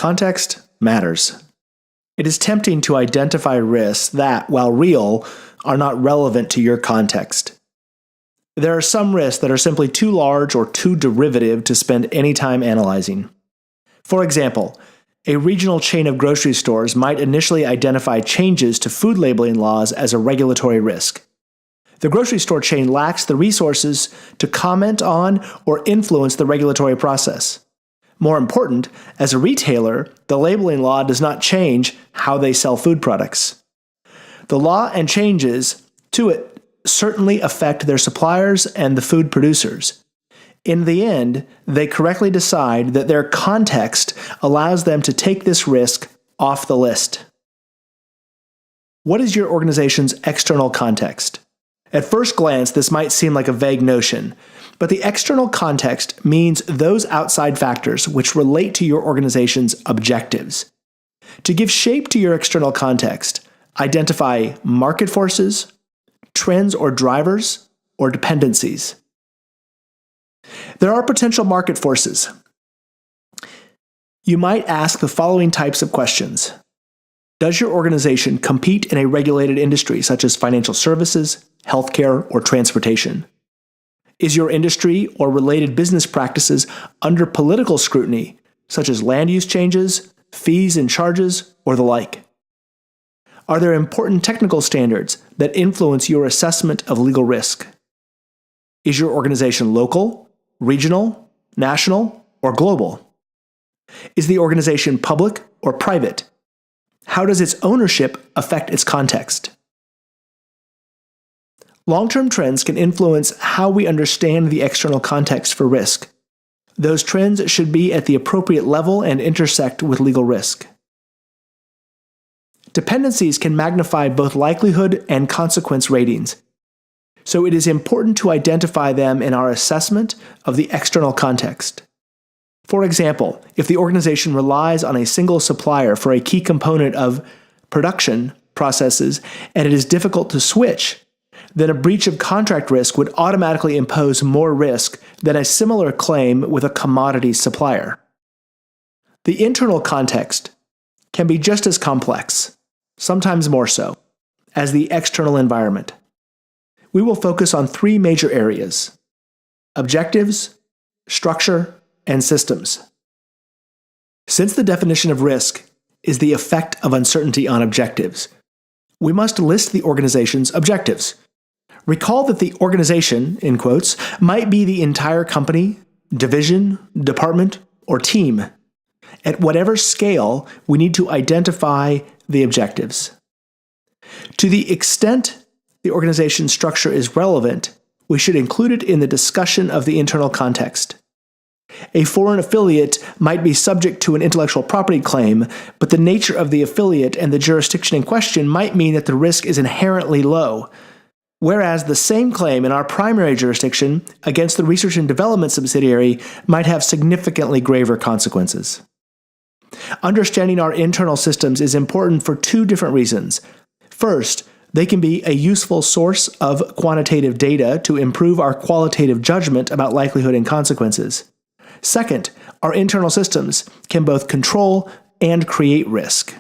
context matters. It is tempting to identify risks that, while real, are not relevant to your context. There are some risks that are simply too large or too derivative to spend any time analyzing. For example, a regional chain of grocery stores might initially identify changes to food labeling laws as a regulatory risk. The grocery store chain lacks the resources to comment on or influence the regulatory process. More important, as a retailer, the labeling law does not change how they sell food products. The law and changes to it certainly affect their suppliers and the food producers. In the end, they correctly decide that their context allows them to take this risk off the list. What is your organization's external context? At first glance, this might seem like a vague notion, but the external context means those outside factors which relate to your organization's objectives. To give shape to your external context, identify market forces, trends or drivers, or dependencies. There are potential market forces. You might ask the following types of questions. Does your organization compete in a regulated industry such as financial services, healthcare, or transportation? Is your industry or related business practices under political scrutiny, such as land use changes, fees and charges, or the like? Are there important technical standards that influence your assessment of legal risk? Is your organization local, regional, national, or global? Is the organization public or private? How does its ownership affect its context? Long-term trends can influence how we understand the external context for risk. Those trends should be at the appropriate level and intersect with legal risk. Dependencies can magnify both likelihood and consequence ratings, so it is important to identify them in our assessment of the external context. For example, if the organization relies on a single supplier for a key component of production processes and it is difficult to switch, then a breach of contract risk would automatically impose more risk than a similar claim with a commodity supplier. The internal context can be just as complex, sometimes more so, as the external environment. We will focus on three major areas: objectives, structure, and systems. Since the definition of risk is the effect of uncertainty on objectives, we must list the organization's objectives. Recall that the organization, in quotes, might be the entire company, division, department, or team. At whatever scale, we need to identify the objectives. To the extent the organization's structure is relevant, we should include it in the discussion of the internal context. A foreign affiliate might be subject to an intellectual property claim, but the nature of the affiliate and the jurisdiction in question might mean that the risk is inherently low, whereas the same claim in our primary jurisdiction against the research and development subsidiary might have significantly graver consequences. Understanding our internal systems is important for two different reasons. First, they can be a useful source of quantitative data to improve our qualitative judgment about likelihood and consequences. Second, our internal systems can both control and create risk.